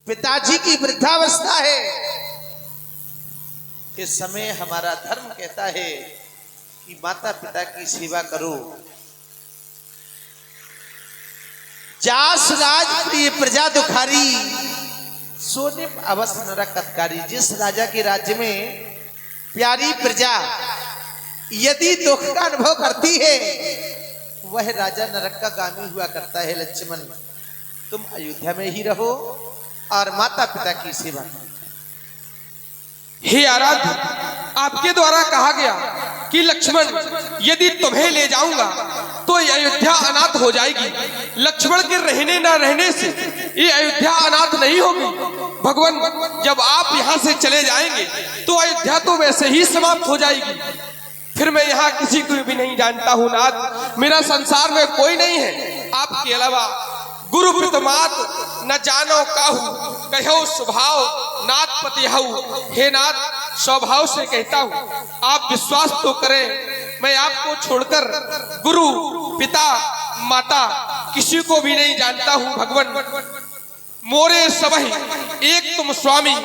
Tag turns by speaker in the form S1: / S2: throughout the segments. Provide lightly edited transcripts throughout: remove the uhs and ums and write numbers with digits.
S1: पिताजी की वृद्धावस्था है। इस समय हमारा धर्म कहता है कि माता पिता की सेवा करो। जास राज प्रिय प्रजा दुखारी, सोने अवश्य नरक अतकारी। जिस राजा के राज्य में प्यारी प्रजा यदि दुख का अनुभव करती है, वह राजा नरक का गामी हुआ करता है। लक्ष्मण, तुम अयोध्या में ही रहो और माता पिता की सेवा करो।
S2: हे आराध्य, आपके द्वारा कहा गया कि लक्ष्मण, यदि तुम्हें ले जाऊंगा तो ये अयोध्या अनाथ हो जाएगी। लक्ष्मण के रहने ना रहने से ये अयोध्या अनाथ नहीं होगी। भगवान, जब आप यहाँ से चले जाएंगे तो अयोध्या तो वैसे ही समाप्त हो जाएगी। फिर मैं यहाँ किसी को भी नहीं जानता हूँ नाथ। मेरा संसार में कोई नहीं है आपके अलावा। गुरु प्रीतमात न जानो काहू, कहो स्वभाव नाथ पति हऊ। हे नाथ, स्वभाव से कहता हूँ, आप विश्वास तो करें, मैं आपको छोड़कर गुरु पिता माता किसी को भी नहीं जानता हूँ। भगवान, मोरे सबही एक तुम स्वामी,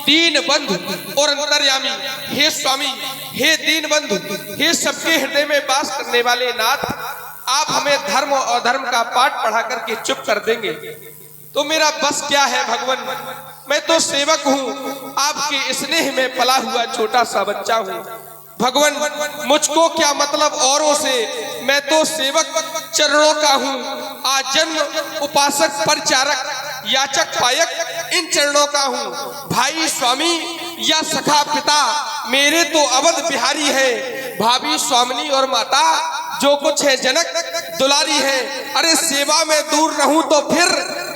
S2: दीन बंधु और अंतर्यामी। हे स्वामी, हे दीन बंधु, हे सबके हृदय में वास करने वाले नाथ, आप हमें धर्म और धर्म का पाठ पढ़ा करके चुप कर देंगे तो मेरा बस क्या है। भगवान, मैं तो सेवक हूँ, आपके स्नेह में पला हुआ छोटा सा बच्चा हूँ। भगवान, मुझको क्या मतलब औरों से, मैं तो सेवक चरणों का हूँ। आजन्म उपासक परिचारक याचक पायक इन चरणों का हूँ। भाई स्वामी या सखा पिता मेरे तो अवध बिहारी है। भाभी स्वामिनी और माता जो कुछ है जनक दुलारी है। अरे सेवा में दूर रहूं तो फिर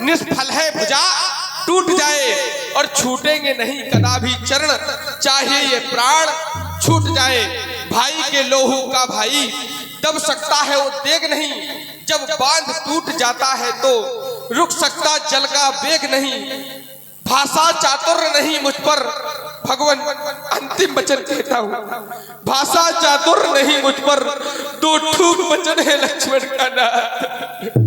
S2: निष्फल है भुजा टूट जाए और छूटेंगे नहीं कदापि चरण, चाहे ये प्राण छूट जाए। भाई के लोहू का भाई दब सकता है वो देख नहीं, जब बांध टूट जाता है तो रुक सकता जल का वेग नहीं। भाषा चातुर्य नहीं मुझ पर, भगवान अंतिम वचन कहता हूँ, भाषा चातुर्य नहीं मुझ पर। दो ठूक वचन है लक्ष्मण का नाथ,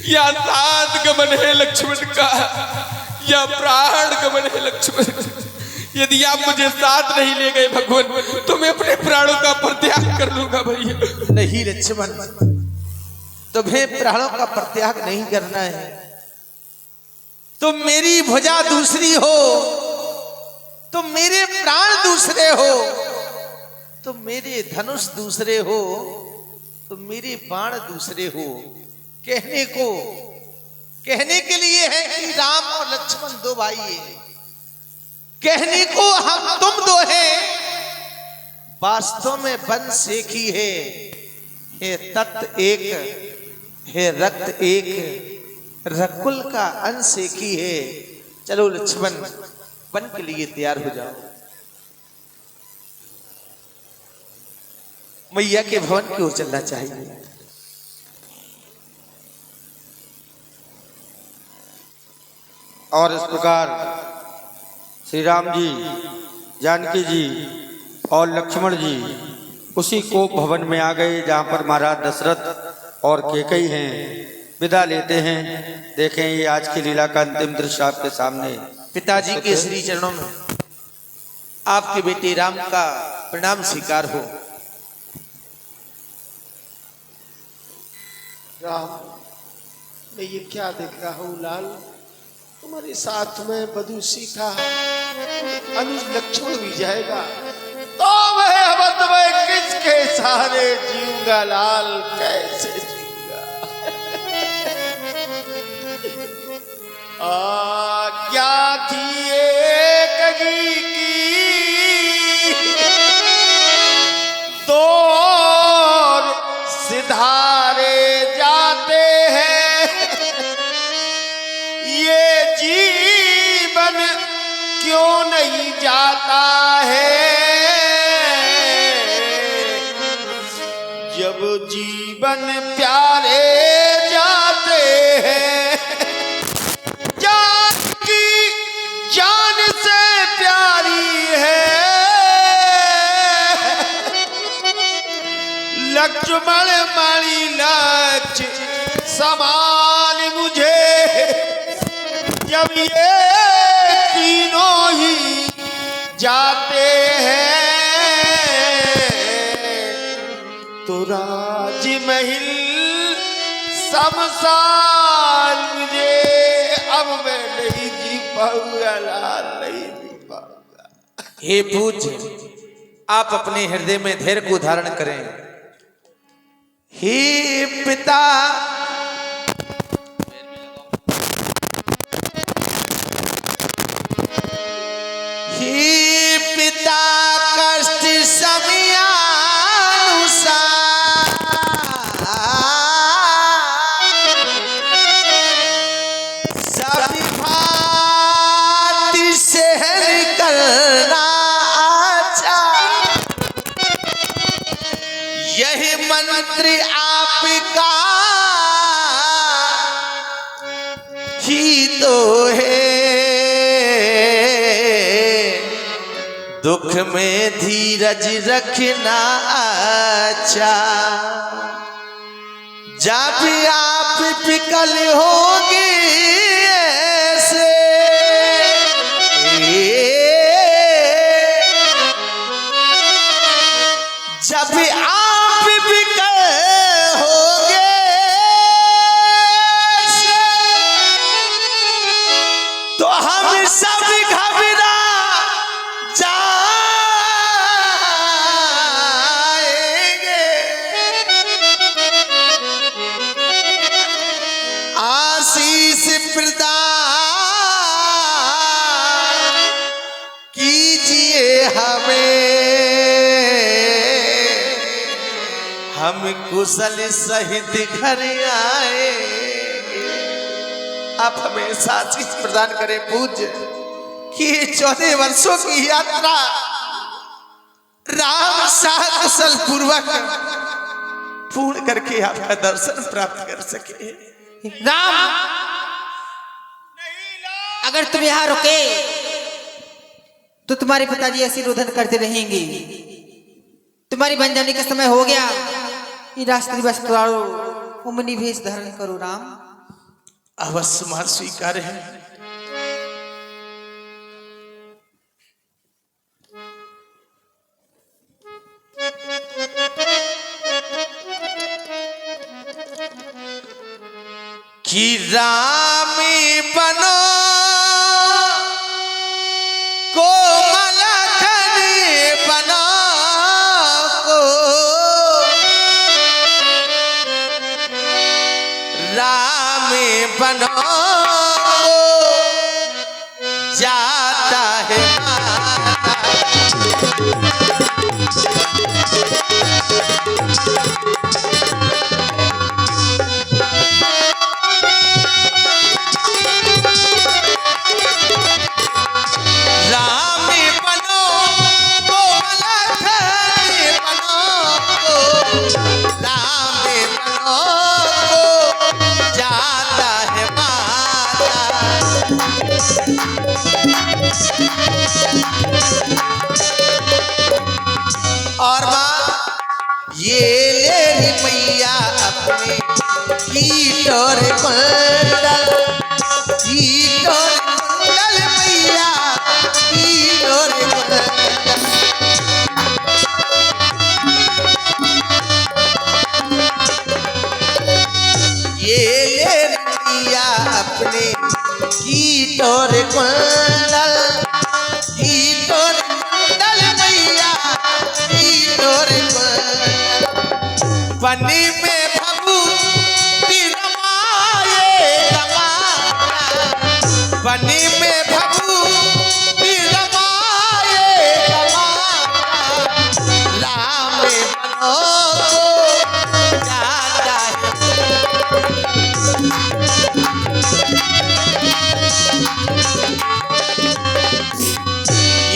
S2: या साध गमन है लक्ष्मण का, या प्राण गमन है लक्ष्मण। यदि आप मुझे साथ नहीं ले गए भगवान, तो मैं अपने प्राणों का परित्याग कर लूंगा भैया।
S1: नहीं लक्ष्मण, तुम्हें प्राणों का परित्याग नहीं करना है। तुम मेरी भुजा दूसरी हो, तुम मेरे प्राण दूसरे हो, तुम मेरे धनुष दूसरे हो, तुम मेरे बाण दूसरे हो। कहने के लिए है कि राम और लक्ष्मण दो भाई हैं, कहने को हम तुम दो हैं, वास्तव में वंश एक ही है। हे तत्व एक, हे रक्त एक, रकुल का अंश एक ही है। चलो लक्ष्मण, वन के लिए तैयार हो जाओ। मैया के भवन की ओर चलना चाहिए।
S3: और इस प्रकार श्री राम जी, जानकी जी और लक्ष्मण जी उसी कोप भवन में आ गए जहाँ पर महाराज दशरथ और कैकेयी हैं। विदा लेते हैं। देखें ये आज की लीला का अंतिम दृश्य आपके सामने।
S1: पिताजी के श्री चरणों में आपके बेटे राम का प्रणाम स्वीकार हो।
S4: राम, मैं ये क्या देख रहा हूँ लाल, तुम्हारे साथ में वधु सीता अनुज लक्ष्मण भी जाएगा तो मैं अवध में किसके सहारे जीऊंगा लाल, कैसे जीऊंगा। क्या थी एक की दो सिधारे जाते हैं, ये जीवन क्यों नहीं जाता है। जब जीवन प्यारे जाते हैं, जान की जान से प्यारी है। लक्ष्मण मणि लक्ष्य समान मुझे, जब ये तीनों ही जाते हैं तो राज महल शमशान मुझे अब मैं नहीं जी पाऊंगा लाल, नहीं जी पाऊंगा।
S1: हे पूज्य, आप अपने हृदय में धैर्य को धारण करें। हे पिता, हे पिता, कष्ट समयानुसार सभी भांति सहन करना अच्छा। यही मंत्र आपका ही तो है, दुख में धीरज रखना अच्छा। जब आप विकल होंगे ऐसे, जब आप विकल होंगे ऐसे, तो हम सब घबरा जाएंगे। आशीष प्रदान कीजिए हमें, हम कुशल सहित घर आए। आप हमें आशीष प्रदान करें पूज्य कि 14 वर्षों की यात्रा राम साह कुशल पूर्वक पूर्ण करके आपका दर्शन प्राप्त कर सके।
S5: राम, अगर तुम यहाँ रुके तो तुम्हारे पिताजी ऐसी रोदन करते रहेंगे। तुम्हारी बन जाने का समय हो गया। ये राष्ट्रीय वस्त्र डालो, उमनी भेष धारण करो। राम,
S1: अवश्य मां स्वीकार है। कि रामी बनो कोमल खनी बनो को, रामी बनो को जाता है और माँ ये ले ली मैया अपने कीट और कुंडल, कीट और कुंडल मैया, कीट और कुंडल। ये ले ली मैया अपने कीट और कुंडल, कीट और कुंडल मैया, कीट और बनी में भभूति रमाए रमाया, बनी में भभूति रमाए रमाया, राम बनो जाता है।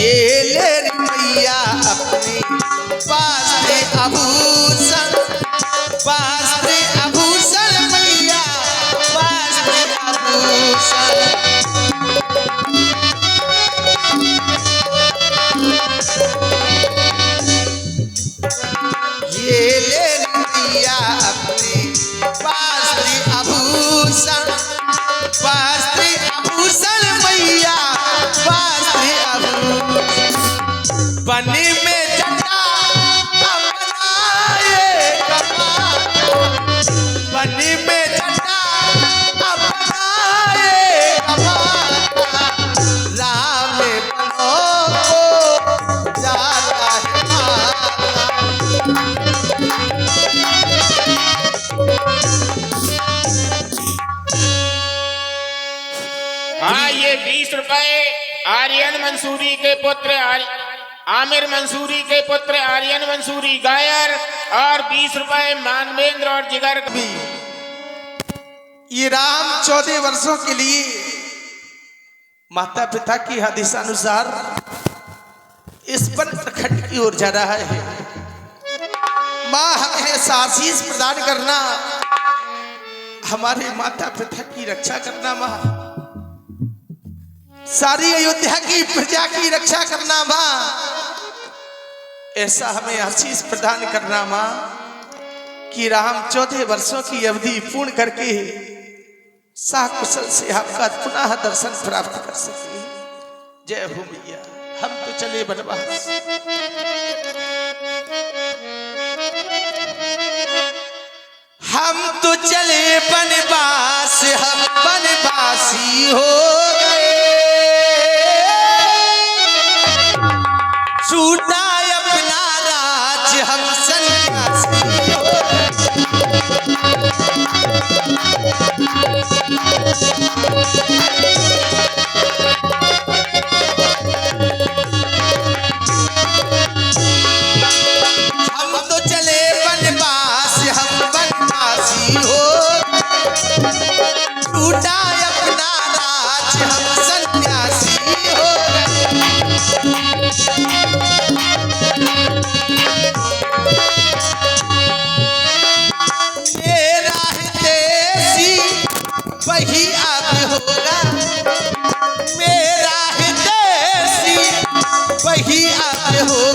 S1: ये ले मैया अपने वास्ते आभूषण, वास्ते आभूषण मैया, वास्ते आभूषण।
S6: 20 रुपए आर्यन मंसूरी के पुत्र आमिर मंसूरी के पुत्र आर्यन मंसूरी गायर और 20 रुपए मानवेंद्र और जिगर
S1: भी ये राम 14 वर्षों के लिए माता पिता की आदेशानुसार इस वन प्रखंड की ओर जा रहा है। माँ हमें आशीष प्रदान करना, हमारे माता पिता की रक्षा करना माँ, सारी अयोध्या की प्रजा की रक्षा करना माँ, ऐसा हमें आशीष प्रदान करना माँ कि राम 14 वर्षों की अवधि पूर्ण करके साकुशल से आपका पुनः दर्शन प्राप्त कर सके। जय हो मैया। हम तो चले बनवास। हम तो चले बनवास, हम बनवासी हो गए, छूटा अपना राज हम सन्यासी हो हम तो चले बनवास, हम बनवासी हो, छूटा अपना राज हम सन्यासी हो। मेरा हितैषी वही आप होगा, मेरा हितैषी वही आप होगा।